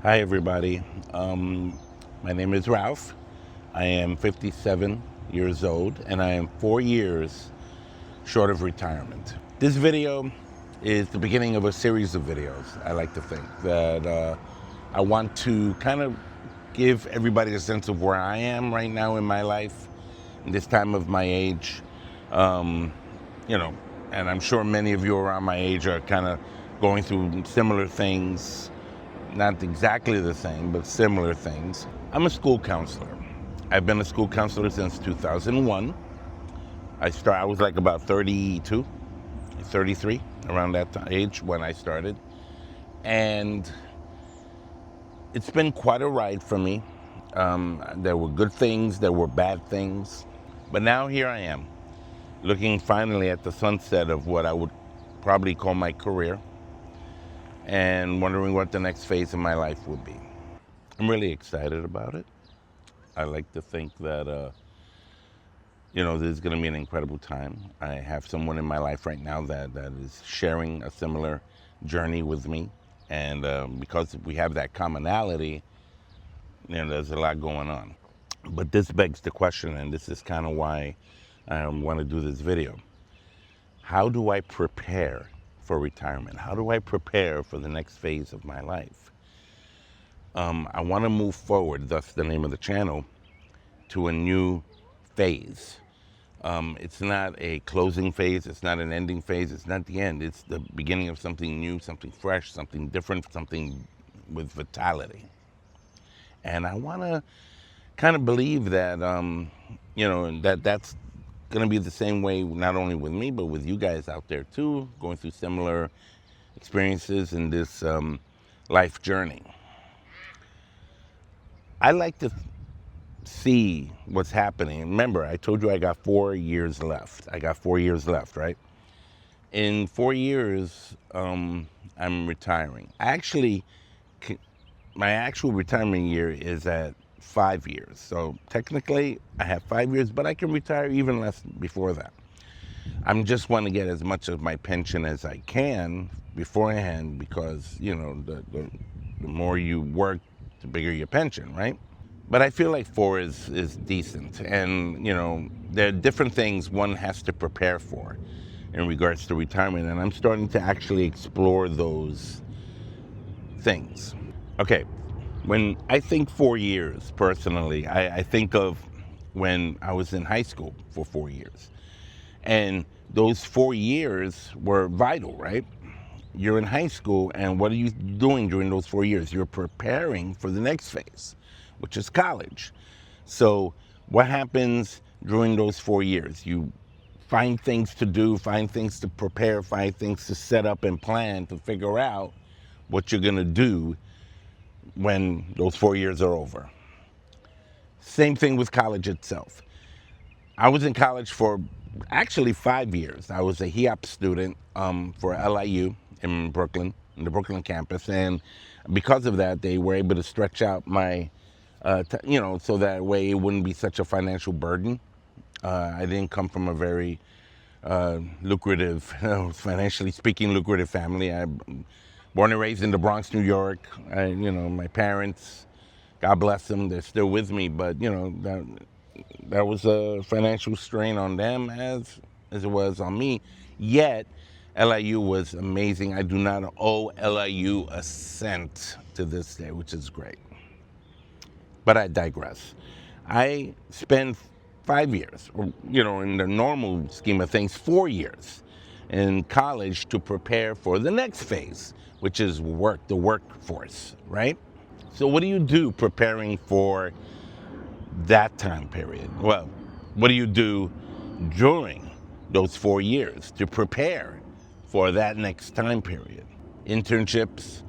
Hi, everybody. My name is Ralph. I am 57 years old, and I am 4 years short of retirement. This video is the beginning of a series of videos. I like to think that I want to kind of give everybody a sense of where I am right now in my life, in this time of my age. Um, you know, and I'm sure many of you around my age are kind of going through similar things, not exactly the same, but similar things. I'm a school counselor. I've been a school counselor since 2001. I was like about 32, 33, around that age when I started. And it's been quite a ride for me. There were good things, there were bad things. But now here I am, looking finally at the sunset of what I would probably call my career and wondering what the next phase of my life will be. I'm really excited about it. I like to think that, this is going to be an incredible time. I have someone in my life right now that is sharing a similar journey with me. And because we have that commonality, there's a lot going on. But this begs the question, and this is kind of why I want to do this video. How do I prepare for retirement? How do I prepare for the next phase of my life? I want to move forward, thus the name of the channel, to a new phase. It's not a closing phase, it's not an ending phase, it's not the end. It's the beginning of something new, something fresh, something different, something with vitality. And I want to kind of believe that, that's going to be the same way, not only with me, but with you guys out there too, going through similar experiences in this life journey. I like to see what's happening. Remember, I told you I got 4 years left. I got 4 years left, right? In 4 years, I'm retiring. My actual retirement year is at 5 years. So technically, I have 5 years, but I can retire even less before that. I'm just want to get as much of my pension as I can beforehand because, the more you work, the bigger your pension, right? But I feel like 4 is decent. And, there are different things one has to prepare for in regards to retirement. And I'm starting to actually explore those things. Okay, when I think 4 years, personally, I think of when I was in high school for 4 years. And those 4 years were vital, right? You're in high school, and what are you doing during those 4 years? You're preparing for the next phase, which is college. So what happens during those 4 years? You find things to do, find things to prepare, find things to set up and plan to figure out what you're going to do when those 4 years are over. Same thing with college itself. I was in college for actually 5 years. I was a HEOP student for LIU in Brooklyn, in the Brooklyn campus. And because of that, they were able to stretch out my, so that way it wouldn't be such a financial burden. I didn't come from a very lucrative, financially speaking, lucrative family. I born and raised in the Bronx, New York. My parents, God bless them, they're still with me. But that was a financial strain on them as it was on me. Yet LIU was amazing. I do not owe LIU a cent to this day, which is great. But I digress. I spent 5 years, or, in the normal scheme of things, 4 years in college to prepare for the next phase, which is work, the workforce, right? So what do you do preparing for that time period? Well, what do you do during those 4 years to prepare for that next time period? Internships,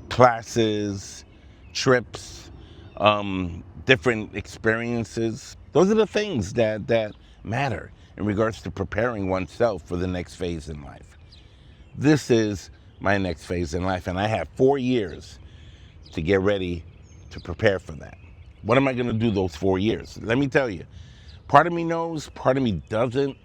classes, trips, different experiences. Those are the things that matter in regards to preparing oneself for the next phase in life. This is my next phase in life, and I have 4 years to get ready to prepare for that. What am I going to do those 4 years? Let me tell you, part of me knows, part of me doesn't.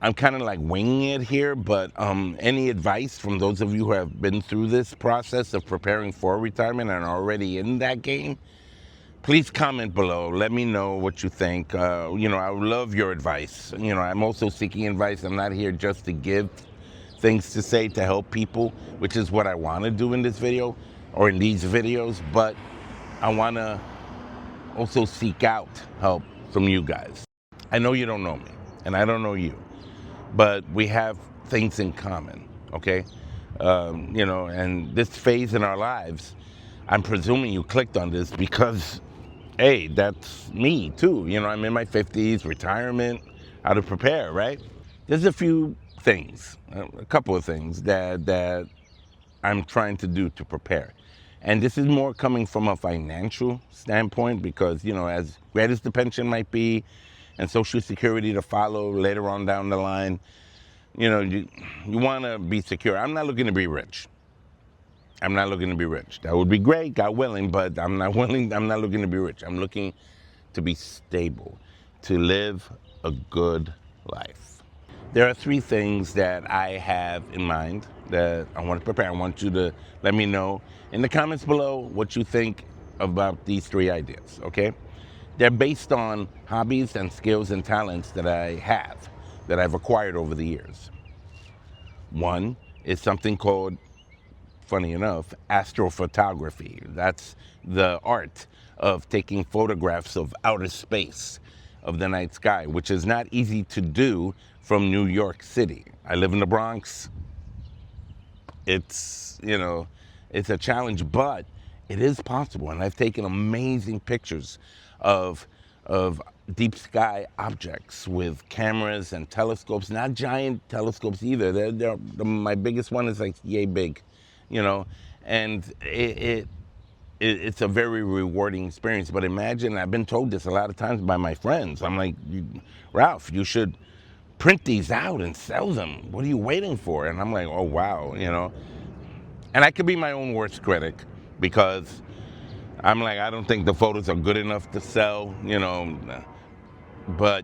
I'm kind of like winging it here, but any advice from those of you who have been through this process of preparing for retirement and are already in that game, please comment below. Let me know what you think. I would love your advice. I'm also seeking advice. I'm not here just to give things to say to help people, which is what I want to do in this video or in these videos, but I want to also seek out help from you guys. I know you don't know me, and I don't know you, but we have things in common, okay? And this phase in our lives, I'm presuming you clicked on this because, hey, that's me too. I'm in my 50s, retirement, how to prepare, right? There's a few things, a couple of things that I'm trying to do to prepare. And this is more coming from a financial standpoint because, as great as the pension might be and Social Security to follow later on down the line, you want to be secure. I'm not looking to be rich. I'm not looking to be rich. That would be great, God willing, but I'm not looking to be rich. I'm looking to be stable, to live a good life. There are three things that I have in mind that I want to prepare. I want you to let me know in the comments below what you think about these three ideas, okay? They're based on hobbies and skills and talents that I have, that I've acquired over the years. One is something called, funny enough, astrophotography. That's the art of taking photographs of outer space, of the night sky, which is not easy to do from New York City. I live in the Bronx. It's a challenge, but it is possible. And I've taken amazing pictures of deep sky objects with cameras and telescopes, not giant telescopes either. My biggest one is like yay big, and it's a very rewarding experience. But imagine, I've been told this a lot of times by my friends. I'm like, Ralph, you should print these out and sell them. What are you waiting for? And I'm like, oh, wow, And I could be my own worst critic because I'm like, I don't think the photos are good enough to sell, But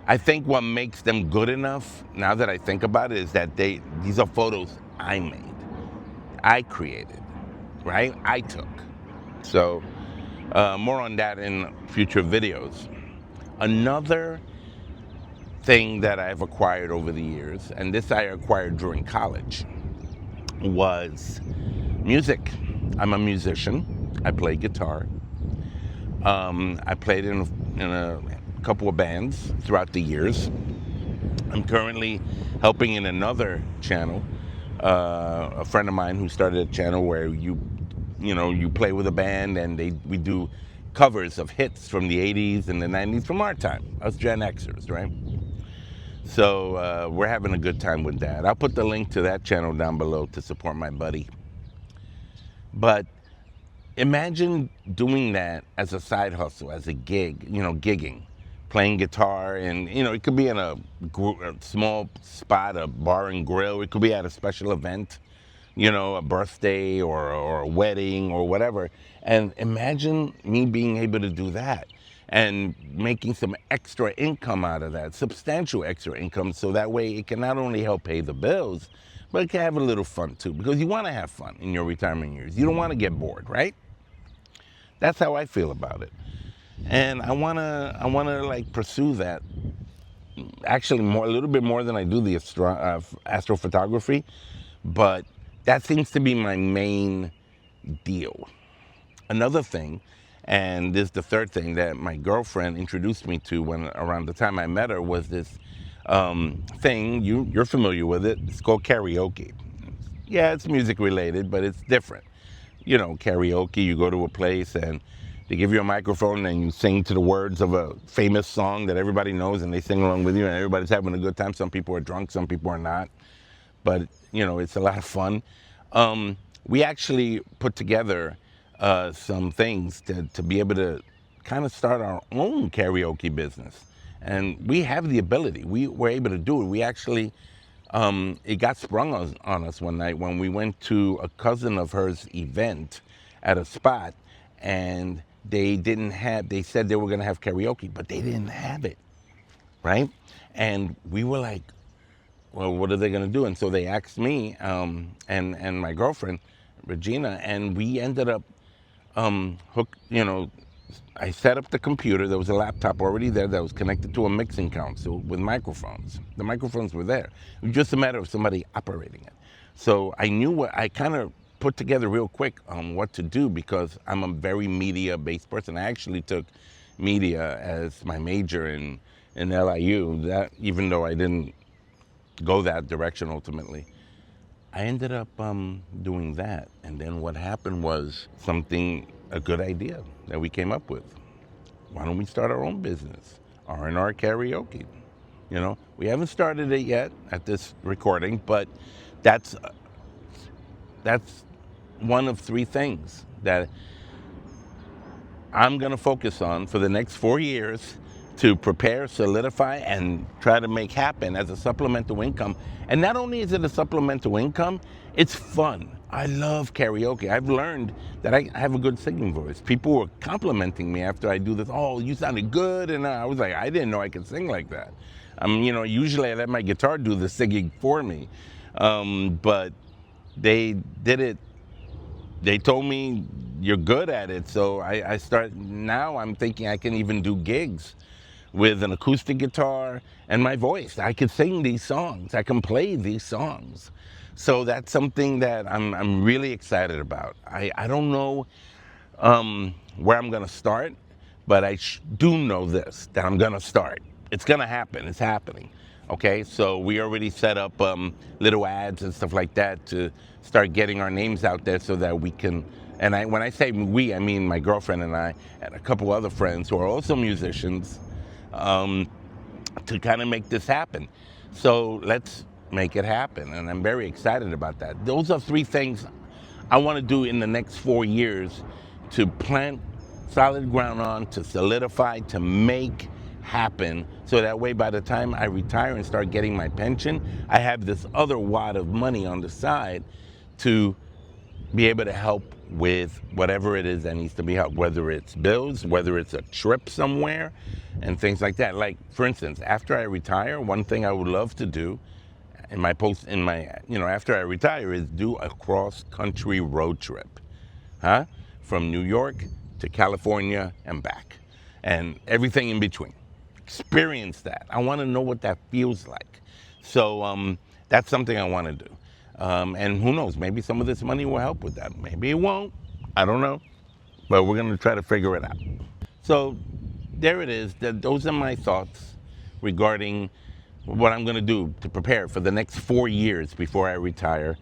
I think what makes them good enough, now that I think about it, is that these are photos I made, I created, right? I took. So more on that in future videos. Another thing that I've acquired over the years, and this I acquired during college, was music. I'm a musician. I play guitar. I played in a couple of bands throughout the years. I'm currently helping in another channel. A friend of mine who started a channel where you play with a band and we do covers of hits from the 80s and the 90s from our time, us Gen Xers, right? So we're having a good time with that. I'll put the link to that channel down below to support my buddy. But imagine doing that as a side hustle, as a gig, gigging, playing guitar, and it could be in a small spot, a bar and grill. It could be at a special event, a birthday or a wedding or whatever. And imagine me being able to do that and making some extra income out of that, substantial extra income, so that way it can not only help pay the bills, but it can have a little fun too, because you want to have fun in your retirement years. You don't want to get bored, right? That's how I feel about it. And I wanna like pursue that, actually a little bit more than I do the astrophotography, but that seems to be my main deal. Another thing, and this is the third thing that my girlfriend introduced me to around the time I met her, was this thing, you're familiar with it, it's called karaoke. Yeah, it's music related, but it's different. Karaoke, you go to a place and they give you a microphone and you sing to the words of a famous song that everybody knows and they sing along with you and everybody's having a good time. Some people are drunk, some people are not, but it's a lot of fun. We actually put together some things to be able to kind of start our own karaoke business. And we have the ability. We were able to do it. We actually, it got sprung on us one night when we went to a cousin of hers event at a spot, and they said they were going to have karaoke, but they didn't have it, right? And we were like, well, what are they going to do? And so they asked me and my girlfriend, Regina, and we ended up I set up the computer. There was a laptop already there that was connected to a mixing console with microphones. The microphones were there. It was just a matter of somebody operating it. So I knew I kind of put together real quick what to do because I'm a very media-based person. I actually took media as my major in LIU, that, even though I didn't go that direction ultimately. I ended up doing that. And then what happened was a good idea that we came up with. Why don't we start our own business, R&R Karaoke? We haven't started it yet at this recording, but that's one of three things that I'm going to focus on for the next 4 years to prepare, solidify, and try to make happen as a supplemental income. And not only is it a supplemental income, it's fun. I love karaoke. I've learned that I have a good singing voice. People were complimenting me after I do this. Oh, you sounded good. And I was like, I didn't know I could sing like that. Usually I let my guitar do the singing for me. But they did it. They told me you're good at it. So now I'm thinking I can even do gigs with an acoustic guitar and my voice. I can sing these songs. I can play these songs. So that's something that I'm really excited about. I don't know where I'm going to start, but I do know this, that I'm going to start. It's going to happen. It's happening. Okay, so we already set up little ads and stuff like that to start getting our names out there so that we can, and when I say we, I mean my girlfriend and I and a couple other friends who are also musicians, to kind of make this happen. So let's make it happen, and I'm very excited about that. Those are three things I want to do in the next 4 years to plant solid ground on, to solidify, to make happen, so that way by the time I retire and start getting my pension, I have this other wad of money on the side to be able to help with whatever it is that needs to be helped, whether it's bills, whether it's a trip somewhere, and things like that. Like, for instance, after I retire, one thing I would love to do after I retire is do a cross-country road trip, from New York to California and back, and everything in between. Experience that. I want to know what that feels like. So that's something I want to do. And who knows, maybe some of this money will help with that. Maybe it won't. I don't know. But we're going to try to figure it out. So there it is. Those are my thoughts regarding what I'm going to do to prepare for the next 4 years before I retire.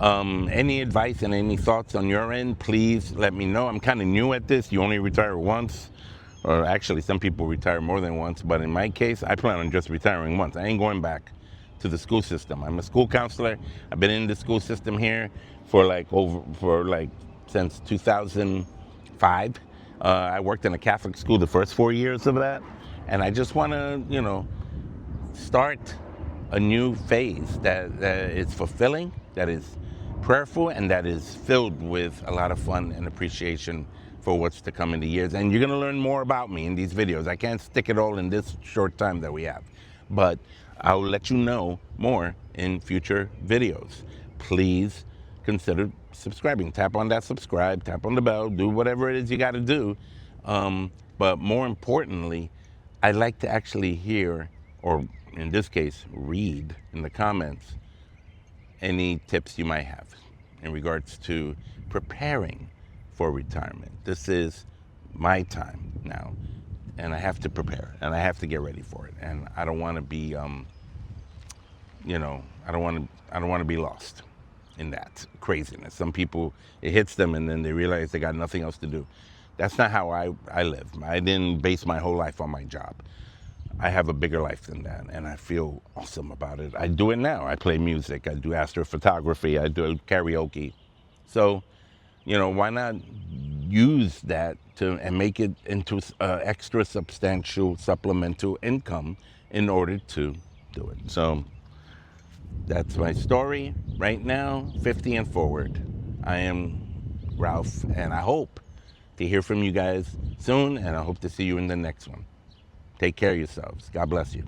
Any advice and any thoughts on your end, please let me know. I'm kind of new at this. You only retire once. Or actually, some people retire more than once. But in my case, I plan on just retiring once. I ain't going back to the school system. I'm a school counselor. I've been in the school system here since 2005. I worked in a Catholic school the first 4 years of that. And I just want to, start a new phase that is fulfilling, that is prayerful, and that is filled with a lot of fun and appreciation for what's to come in the years. And you're going to learn more about me in these videos. I can't stick it all in this short time that we have, but I'll let you know more in future videos. Please consider subscribing. Tap on that subscribe, tap on the bell, do whatever it is you got to do. But more importantly, I'd like to actually hear, or in this case, read in the comments any tips you might have in regards to preparing for retirement. This is my time now, and I have to prepare, and I have to get ready for it. And I don't want to be, I don't want to be lost in that craziness. Some people, it hits them, and then they realize they got nothing else to do. That's not how I live. I didn't base my whole life on my job. I have a bigger life than that, and I feel awesome about it. I do it now. I play music. I do astrophotography. I do karaoke. So, why not use that and make it into extra substantial supplemental income in order to do it. So that's my story right now, 50 and forward. I am Ralph, and I hope to hear from you guys soon, and I hope to see you in the next one. Take care of yourselves. God bless you.